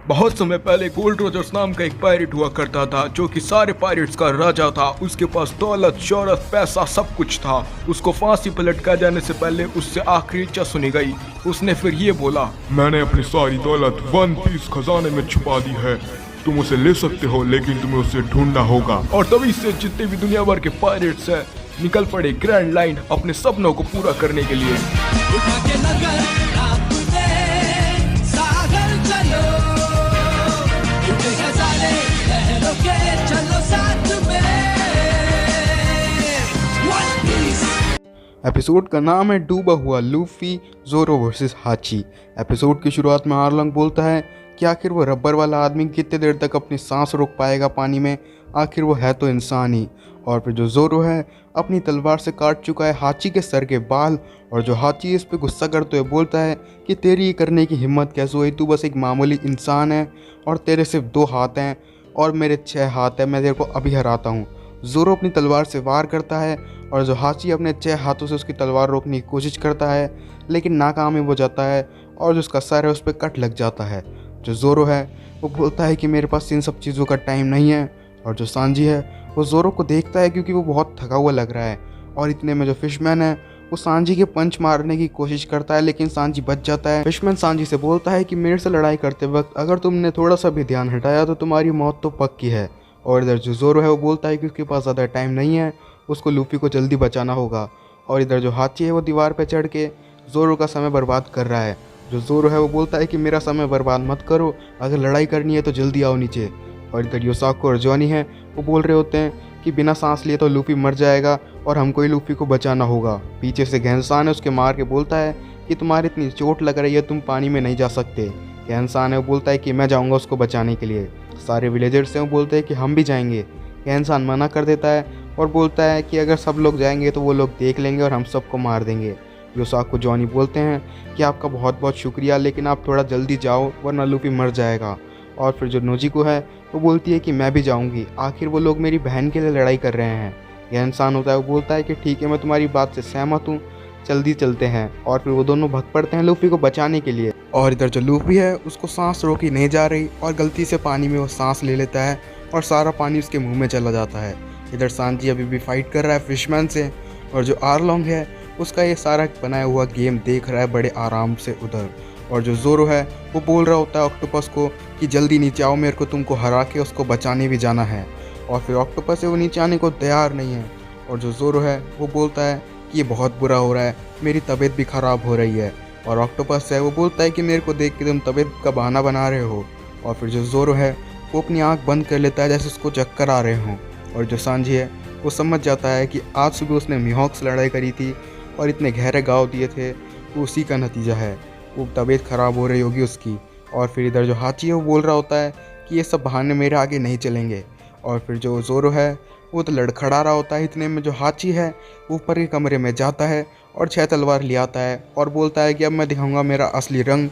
बहुत समय पहले गोल्ड रोजर्स नाम का एक पायरेट हुआ करता था जो कि सारे पायरेट्स का राजा था। उसके पास दौलत, शोहरत, पैसा सब कुछ था। उसको फांसी पर लटका जाने से पहले उससे आखिरी इच्छा सुनी गई। उसने फिर ये बोला, मैंने अपनी सारी दौलत वन पीस खजाने में छुपा दी है। तुम उसे ले सकते हो लेकिन तुम्हें उसे ढूंढना होगा। और तभी से जितने भी दुनिया भर के पायरेट्स हैं निकल पड़े ग्रैंड लाइन अपने सपनों को पूरा करने के लिए। एपिसोड का नाम है डूबा हुआ लूफी जोरो वर्सेस हाची। एपिसोड की शुरुआत में आर्लंग बोलता है कि आखिर वो रबर वाला आदमी कितने देर तक अपनी सांस रोक पाएगा पानी में, आखिर वो है तो इंसान ही। और फिर जो जोरो है अपनी तलवार से काट चुका है हाची के सर के बाल, और जो हाची इस पे गुस्सा करते हुए बोलता है कि तेरी ये करने की हिम्मत कैसे हुई, तू बस एक मामूली इंसान है और तेरे सिर्फ 2 हाथ हैं और मेरे 6 हाथ हैं, मैं तेरे को अभी हराता हूँ। जोरो अपनी तलवार से वार करता है और जो हाची अपने 6 हाथों से उसकी तलवार रोकने की कोशिश करता है लेकिन नाकामयाब हो जाता है और जो उसका सर है उस पर कट लग जाता है। जो जोरो है वो बोलता है कि मेरे पास इन सब चीज़ों का टाइम नहीं है। और जो सांजी है वो जोरो को देखता है क्योंकि वो बहुत थका हुआ लग रहा है। और इतने में जो फिशमैन है वो सांजी के पंच मारने की कोशिश करता है लेकिन सांजी बच जाता है। फिशमैन सांजी से बोलता है कि मेरे से लड़ाई करते वक्त अगर तुमने थोड़ा सा भी ध्यान हटाया तो तुम्हारी मौत तो पक्की है। और इधर जो जोरो है वो बोलता है कि उसके पास ज़्यादा टाइम नहीं है, उसको लूफी को जल्दी बचाना होगा। और इधर जो हाची है वो दीवार पे चढ़ के जोरो का समय बर्बाद कर रहा है। जो जोरो है वो बोलता है कि मेरा समय बर्बाद मत करो, अगर लड़ाई करनी है तो जल्दी आओ नीचे। और इधर योसाको और जॉनी है वो बोल रहे होते हैं कि बिना सांस लिए तो लूफी मर जाएगा और हमको ही लूफी को बचाना होगा। पीछे से घैंसान है उसके मार के बोलता है कि तुम्हारी इतनी चोट लग रही है, तुम पानी में नहीं जा सकते। घैंसान है वो बोलता है कि मैं जाऊँगा उसको बचाने के लिए। सारे विलेजर्स हैं वो बोलते हैं कि हम भी जाएंगे। घैंसान मना कर देता है और बोलता है कि अगर सब लोग जाएंगे तो वो लोग देख लेंगे और हम सबको मार देंगे। योसाको जॉनी बोलते हैं कि आपका बहुत बहुत शुक्रिया, लेकिन आप थोड़ा जल्दी जाओ वरना लूफी मर जाएगा। और फिर जो नोजिको है वो बोलती है कि मैं भी जाऊंगी, आखिर वो लोग मेरी बहन के लिए लड़ाई कर रहे हैं। यह इंसान होता है वो बोलता है कि ठीक है, मैं तुम्हारी बात से सहमत हूँ, जल्दी चलते हैं। और फिर वो दोनों भग पड़ते हैं लूफी को बचाने के लिए। और इधर जो लूफी है उसको सांस रोकी नहीं जा रही और गलती से पानी में वो सांस ले लेता है और सारा पानी उसके मुँह में चला जाता है। इधर सांजी अभी भी फाइट कर रहा है फिशमैन से और जो आर्लोंग है उसका ये सारा बनाया हुआ गेम देख रहा है बड़े आराम से उधर। और जो जोरो है वो बोल रहा होता है ऑक्टोपस को कि जल्दी नीचे आओ, मेरे को तुमको हरा के उसको बचाने भी जाना है। और फिर ऑक्टोपस है वो नीचे आने को तैयार नहीं है। और जो जोरो है वो बोलता है कि ये बहुत बुरा हो रहा है, मेरी तबीयत भी ख़राब हो रही है। और ऑक्टोपस है वो बोलता है कि मेरे को देख के तुम तबीयत का बहाना बना रहे हो। और फिर जो जोरो है वो अपनी आँख बंद कर लेता है जैसे उसको चक्कर आ रहे हों। और जो सांजी है वो समझ जाता है कि आज सुबह उसने मिहोक से लड़ाई करी थी और इतने गहरे घाव दिए थे, तो उसी का नतीजा है, वो तबीयत ख़राब हो रही होगी उसकी। और फिर इधर जो हाची है वो बोल रहा होता है कि ये सब बहाने मेरे आगे नहीं चलेंगे। और फिर जो जोरो है वो तो लड़खड़ा रहा होता है। इतने में जो हाची है ऊपर के कमरे में जाता है और 6 तलवार ले आता है और बोलता है कि अब मैं दिखाऊंगा मेरा असली रंग।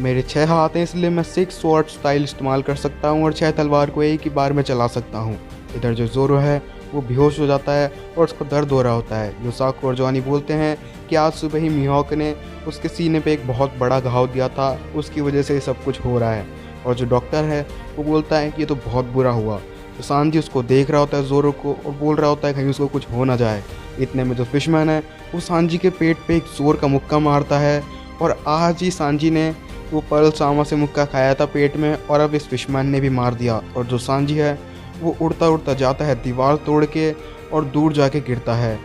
मेरे 6 हाथ हैं इसलिए मैं 6 स्वॉर्ड स्टाइल इस्तेमाल कर सकता हूँ और 6 तलवार को एक ही बार में चला सकता हूँ। इधर जो जोरो है वो बेहोश हो जाता है और उसको दर्द हो रहा होता है। योसाको और जॉनी बोलते हैं कि आज सुबह ही मिहोक ने उसके सीने पे एक बहुत बड़ा घाव दिया था, उसकी वजह से ये सब कुछ हो रहा है। और जो डॉक्टर है वो बोलता है कि ये तो बहुत बुरा हुआ। तो सांजी उसको देख रहा होता है जोरो को और बोल रहा होता है कहीं उसको कुछ हो ना जाए। इतने में जो फिशमैन है वो सांजी के पेट पे एक जोर का मुक्का मारता है और आज ही सांजी ने वो पर्ल सामा से मुक्का खाया था पेट में और अब इस फिशमैन ने भी मार दिया। और जो सांजी है वो उड़ता उड़ता जाता है दीवार तोड़ के और दूर जाके गिरता है।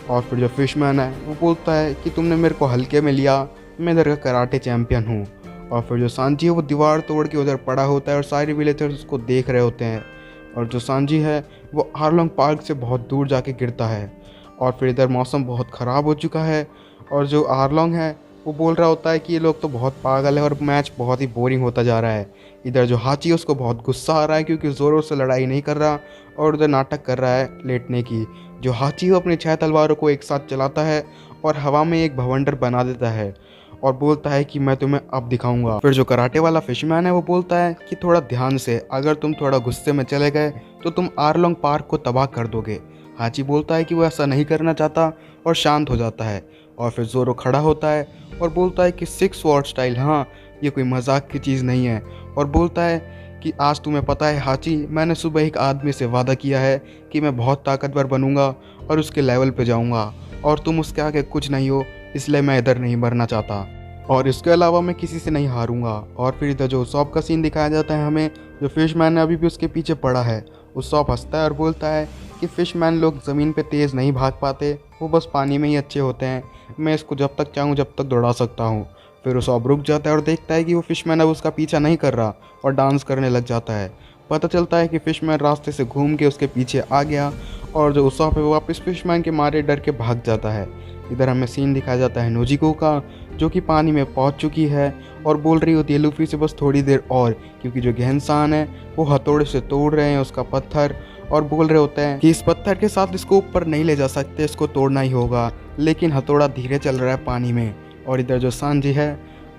और फिर जो फिशमैन है वो बोलता है कि तुमने मेरे को हल्के में लिया, मैं इधर का कराटे चैम्पियन हूँ। और फिर जो सांजी है वो दीवार तोड़ के उधर पड़ा होता है और सारे विलेजर्स उसको देख रहे होते हैं। और जो सांजी है वो आर्लोंग पार्क से बहुत दूर जाके गिरता है। और फिर इधर मौसम बहुत ख़राब हो चुका है और जो आर्लोंग है वो बोल रहा होता है कि ये लोग तो बहुत पागल है और मैच बहुत ही बोरिंग होता जा रहा है। इधर जो हाची है उसको बहुत गुस्सा आ रहा है क्योंकि ज़ोरों से लड़ाई नहीं कर रहा और उधर नाटक कर रहा है लेटने की। जो हाची है अपने 6 तलवारों को एक साथ चलाता है और हवा में एक भवंडर बना देता है और बोलता है कि मैं तुम्हें अब दिखाऊंगा। फिर जो कराटे वाला फिशमैन है वो बोलता है कि थोड़ा ध्यान से, अगर तुम थोड़ा गुस्से में चले गए तो तुम आर्लोंग पार्क को तबाह कर दोगे। हाची बोलता है कि वो ऐसा नहीं करना चाहता और शांत हो जाता है। और फिर ज़ोरो खड़ा होता है और बोलता है कि 6 स्वॉर्ड स्टाइल, हाँ ये कोई मजाक की चीज़ नहीं है और बोलता है कि आज तुम्हें पता है हाची, मैंने सुबह एक आदमी से वादा किया है कि मैं बहुत ताकतवर बनूंगा और उसके लेवल पे जाऊंगा और तुम उसके आगे कुछ नहीं हो, इसलिए मैं इधर नहीं मरना चाहता और इसके अलावा मैं किसी से नहीं हारूंगा। और फिर इधर जो उसॉप का सीन दिखाया जाता है हमें, जो फिशमैन है अभी भी उसके पीछे पड़ा है। उसॉप हंसता है और बोलता है कि फिशमैन लोग ज़मीन पे तेज़ नहीं भाग पाते, वो बस पानी में ही अच्छे होते हैं, मैं इसको जब तक चाहूँ जब तक दौड़ा सकता हूँ। फिर उसॉप रुक जाता है और देखता है कि वो फिशमैन अब उसका पीछा नहीं कर रहा और डांस करने लग जाता है। पता चलता है कि फिशमैन रास्ते से घूम के उसके पीछे आ गया और जो उसॉप है वो वापस फिशमैन के मारे डर के भाग जाता है। इधर हमें सीन दिखाया जाता है नोजिको का, जो कि पानी में पहुंच चुकी है और बोल रही होती है लूफी से बस थोड़ी देर और, क्योंकि जो गहनसान है वो हथौड़े से तोड़ रहे हैं उसका पत्थर और बोल रहे होते हैं कि इस पत्थर के साथ इसको ऊपर नहीं ले जा सकते, इसको तोड़ना ही होगा, लेकिन हथौड़ा धीरे चल रहा है पानी में। और इधर जो सांजी है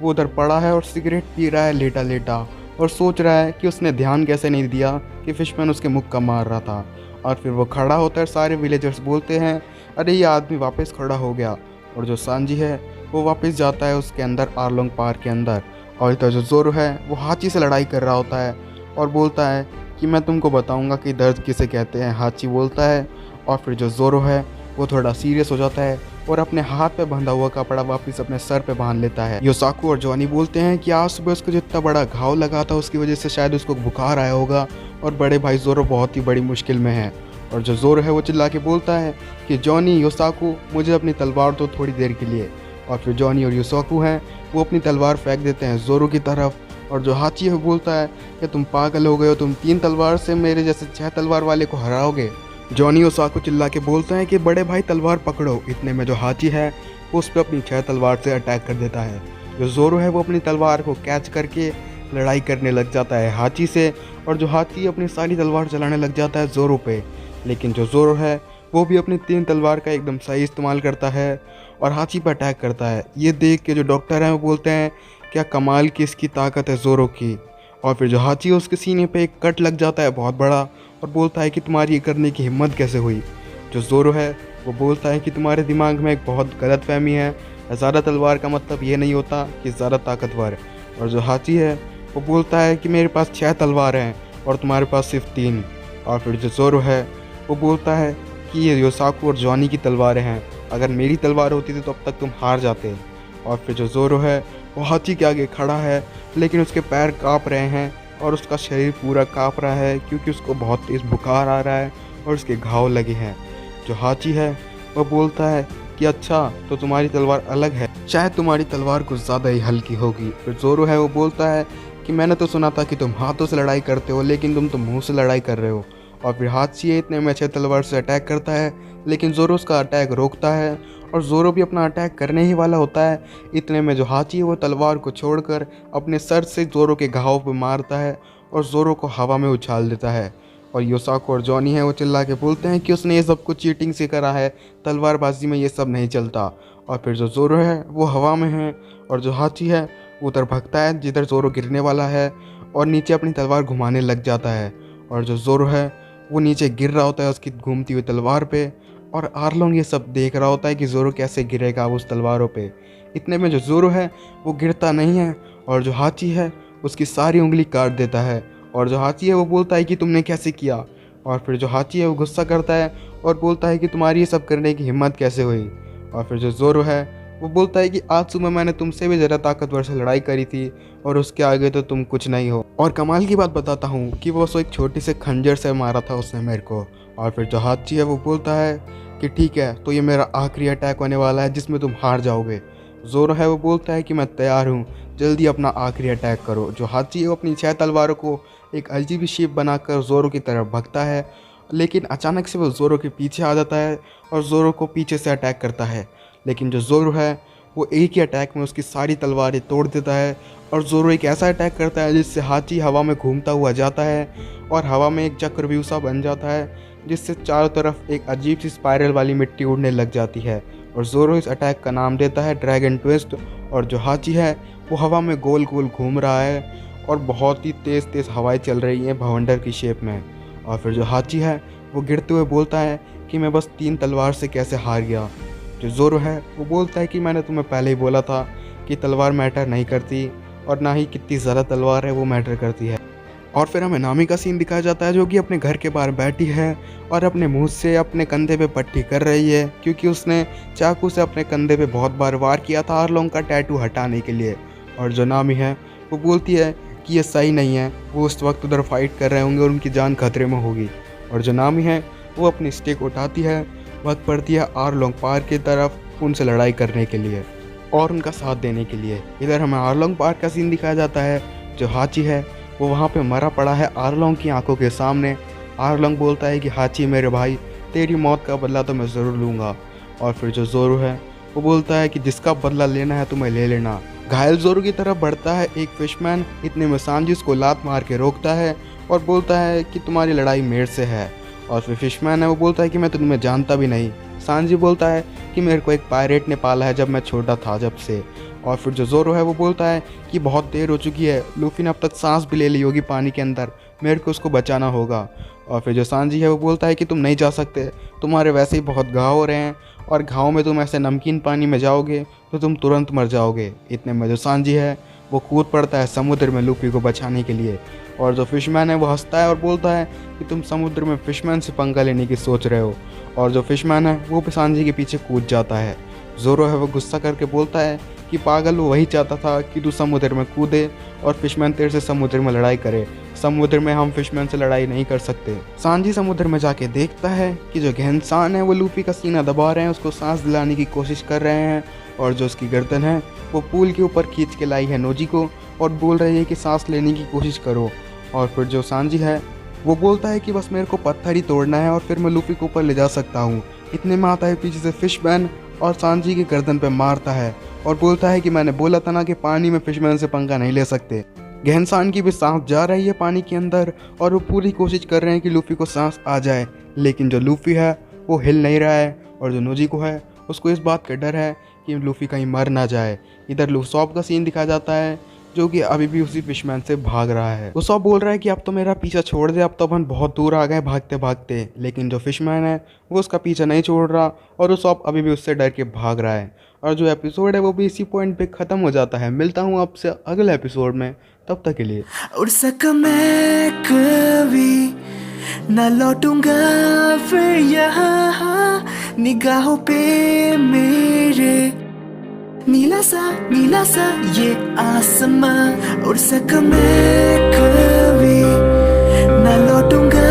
वो उधर पड़ा है और सिगरेट पी रहा है लेटा लेटा और सोच रहा है कि उसने ध्यान कैसे नहीं दिया कि फिशमैन उसके मुख का मार रहा था। और फिर वो खड़ा होता है, सारे विलेजर्स बोलते हैं अरे ये आदमी वापस खड़ा हो गया। और जो सांजी है वो वापस जाता है उसके अंदर आर्लोंग पार्क के अंदर। और इधर जो जोरो है वो हाची से लड़ाई कर रहा होता है और बोलता है कि मैं तुमको बताऊंगा कि दर्द किसे कहते हैं, हाची बोलता है। और फिर जो जोरो है वो थोड़ा सीरियस हो जाता है और अपने हाथ पे बंधा हुआ कपड़ा वापस अपने सर पे बांध लेता है। योसाकू और जॉनी बोलते हैं कि आज सुबह उसको जितना बड़ा घाव लगा था उसकी वजह से शायद उसको बुखार आया होगा और बड़े भाई जोरो बहुत ही बड़ी मुश्किल में है। और जो जोरो है वो चिल्ला के बोलता है कि जॉनी, योसाकू, मुझे अपनी तलवार दो थोड़ी देर के लिए। और फिर जॉनी और योसाकू हैं वो अपनी तलवार फेंक देते हैं जोरो की तरफ। और जो हाची है वो बोलता है कि तुम पागल हो गए हो, तुम 3 तलवार से मेरे जैसे 6 तलवार वाले को हराओगे। जॉनी योसाकू चिल्ला के बोलते हैं कि बड़े भाई तलवार पकड़ो। इतने में जो हाची है वो उस पर अपनी 6 तलवार से अटैक कर देता है। जो जोरो है वो अपनी तलवार को कैच करके लड़ाई करने लग जाता है हाची से और जो हाची अपनी सारी तलवार चलाने लग जाता है जोरो पे। लेकिन जो जोरो है वो भी अपनी 3 तलवार का एकदम सही इस्तेमाल करता है और हाची पर अटैक करता है। ये देख के जो डॉक्टर हैं वो बोलते हैं क्या कमाल की इसकी ताकत है जोरो की। और फिर जो हाची है उसके सीने पे एक कट लग जाता है बहुत बड़ा और बोलता है कि तुम्हारी ये करने की हिम्मत कैसे हुई। जो जोरो है वो बोलता है कि तुम्हारे दिमाग में एक बहुत गलत फहमी है, ज़्यादा तलवार का मतलब ये नहीं होता कि ज़्यादा ताकतवर। और जो हाची है वो बोलता है कि मेरे पास 6 तलवार हैं और तुम्हारे पास सिर्फ 3। और फिर जो जोरो है वो बोलता है कि ये योसाकू और जॉनी की तलवारें हैं, अगर मेरी तलवार होती थी तो अब तक तुम हार जाते। और फिर जो जोरो है वो हाची के आगे खड़ा है लेकिन उसके पैर काँप रहे हैं और उसका शरीर पूरा काँप रहा है क्योंकि उसको बहुत तेज़ बुखार आ रहा है और उसके घाव लगे हैं। जो हाची है वो बोलता है कि अच्छा तो तुम्हारी तलवार अलग है, शायद तुम्हारी तलवार कुछ ज़्यादा ही हल्की होगी। फिर जोरो है वो बोलता है कि मैंने तो सुना था कि तुम हाथों से लड़ाई करते हो लेकिन तुम तो मुँह से लड़ाई कर रहे हो। और फिर हाची है इतने में 6 तलवार से अटैक करता है लेकिन जोरो उसका अटैक रोकता है और जोरो भी अपना अटैक करने ही वाला होता है। इतने में जो हाची है वो तलवार को छोड़कर अपने सर से जोरो के घाव पर मारता है और जोरो को हवा में उछाल देता है। और योसाकू और जॉनी है वो चिल्ला के बोलते हैं कि उसने ये सब कुछ चीटिंग से करा है, तलवारबाजी में ये सब नहीं चलता। और फिर जो जोरो है वो हवा में है और जो हाची है वो उधर भागता है जिधर जोरो गिरने वाला है और नीचे अपनी तलवार घुमाने लग जाता है। और जो जोरो है वो नीचे गिर रहा होता है उसकी घूमती हुई तलवार पे और आर्लोंग ये सब देख रहा होता है कि जोरो कैसे गिरेगा उस तलवारों पे। इतने में जो जोरो है वो गिरता नहीं है और जो हाची है उसकी सारी उंगली काट देता है। और जो हाची है वो बोलता है कि तुमने कैसे किया। और फिर जो हाची है वो गुस्सा करता है और बोलता है कि तुम्हारी ये सब करने की हिम्मत कैसे हुई। और फिर जो जोरो है वो बोलता है कि आज सुबह मैंने तुमसे भी ज़रा ताकतवर से लड़ाई करी थी और उसके आगे तो तुम कुछ नहीं हो। और कमाल की बात बताता हूँ कि वो एक छोटी से खंजर से मारा था उसने मेरे को। और फिर जो हाची है वो बोलता है कि ठीक है तो ये मेरा आखिरी अटैक होने वाला है जिसमें तुम हार जाओगे। जोरो है वो बोलता है कि मैं तैयार हूँ, जल्दी अपना आखिरी अटैक करो। जो हाची है वो अपनी 6 तलवारों को एक अजीब शेप बनाकर जोरो की तरफ भगता है लेकिन अचानक से वो जोरो के पीछे आ जाता है और जोरो को पीछे से अटैक करता है। लेकिन जो जोरो है वो एक ही अटैक में उसकी सारी तलवारें तोड़ देता है और जोरो एक ऐसा अटैक करता है जिससे हाची हवा में घूमता हुआ जाता है और हवा में एक चक्रव्यूह सा बन जाता है जिससे चारों तरफ एक अजीब सी स्पाइरल वाली मिट्टी उड़ने लग जाती है। और जोरो इस अटैक का नाम देता है ड्रैगन ट्विस्ट। और जो हाची है वो हवा में गोल गोल घूम रहा है और बहुत ही तेज़ तेज़ हवाएं चल रही हैं भवंडर की शेप में। और फिर जो हाची है वो गिरते हुए बोलता है कि मैं बस 3 तलवार से कैसे हार गया। जो जोरो है वो बोलता है कि मैंने तुम्हें पहले ही बोला था कि तलवार मैटर नहीं करती, और ना ही कितनी ज़्यादा तलवार है वो मैटर करती है। और फिर हमें नामी का सीन दिखाया जाता है जो कि अपने घर के बाहर बैठी है और अपने मुंह से अपने कंधे पे पट्टी कर रही है, क्योंकि उसने चाकू से अपने कंधे पे बहुत बार वार किया था आरलोंग का टैटू हटाने के लिए। और जो नामी है वो बोलती है कि ये सही नहीं है, वो उस वक्त उधर फाइट कर रहे होंगे और उनकी जान खतरे में होगी। और जो नामी है वो अपनी स्टिक उठाती है, वक्त पड़ती है आरलोंग पार्क की तरफ उनसे लड़ाई करने के लिए और उनका साथ देने के लिए। इधर हमें आरलोंग पार्क का सीन दिखाया जाता है। जो हाची है वो वहाँ पे मरा पड़ा है आरलोंग की आंखों के सामने। आरलोंग बोलता है कि हाची मेरे भाई, तेरी मौत का बदला तो मैं ज़रूर लूँगा। और फिर जो जोरू है वो बोलता है कि जिसका बदला लेना है तुम्हें ले लेना। घायल जोरू की तरफ बढ़ता है एक फिशमैन, इतने में सांजी उसको लात मार के रोकता है और बोलता है कि तुम्हारी लड़ाई मेरे से है। और फिर फिशमैन है वो बोलता है कि मैं तुम्हें जानता भी नहीं। सांजी बोलता है कि मेरे को एक पायरेट ने पाला है जब मैं छोटा था जब से। और फिर जो जोरो है वो बोलता है कि बहुत देर हो चुकी है, लूफी ने अब तक सांस भी ले ली होगी पानी के अंदर, मेरे को उसको बचाना होगा। और फिर जो सांजी है वो बोलता है कि तुम नहीं जा सकते, तुम्हारे वैसे ही बहुत घाव हो रहे हैं और घाव में तुम ऐसे नमकीन पानी में जाओगे तो तुम तुरंत मर जाओगे। इतने में जो सांजी है वो कूद पड़ता है समुद्र में लूफी को बचाने के लिए। और जो फिशमैन है वो हंसता है और बोलता है कि तुम समुद्र में फिशमैन से पंगा लेने की सोच रहे हो। और जो फिशमैन है वो सांजी के पीछे कूद जाता है। जोरो है वो गुस्सा करके बोलता है कि पागल, वो वही चाहता था कि तू समुद्र में कूदे और फिशमैन तेरे से समुद्र में लड़ाई करे। समुद्र में हम फिशमैन से लड़ाई नहीं कर सकते। सांजी समुद्र में जाके देखता है कि जो घेनसान है वो लूफी का सीना दबा रहे हैं, उसको सांस दिलाने की कोशिश कर रहे हैं। और जो उसकी गर्दन है वो पूल के ऊपर खींच के लाई है नोजी को और बोल रही है कि सांस लेने की कोशिश करो। और फिर जो सांजी है वो बोलता है कि बस मेरे को पत्थर ही तोड़ना है और फिर मैं लूफी को ऊपर ले जा सकता हूँ। इतने में आता है पीछे से फिशमैन और सांजी की गर्दन पे मारता है और बोलता है कि मैंने बोला था ना कि पानी में फिशमैन से पंगा नहीं ले सकते। घेनसान की भी सांस जा रही है पानी के अंदर और वो पूरी कोशिश कर रहे हैं कि लूफी को सांस आ जाए, लेकिन जो लूफी है वो हिल नहीं रहा है। और जो नोजी को है उसको इस बात का डर है कि लूफी कहीं मर ना जाए। इधर लूसॉप का सीन दिखाया जाता है जो कि अभी भी उसी फिशमैन से भाग रहा है। लूसॉप बोल रहा है कि अब तो मेरा पीछा छोड़ दे, अब तो अपन बहुत दूर आ गए भागते भागते। लेकिन जो फिशमैन है वो उसका पीछा नहीं छोड़ रहा और लूसॉप अभी भी उससे डर के भाग रहा है। और जो एपिसोड है वो भी इसी पॉइंट पे ख़त्म हो जाता है। मिलता हूँ आपसे अगले एपिसोड में, तब तक के लिए। उड़ सका मैं कभी न लौटूंगा फिर यहाँ, निगाहों पे मेरे नीला सा ये आसमां। उड़ सका मैं कभी न लौटूंगा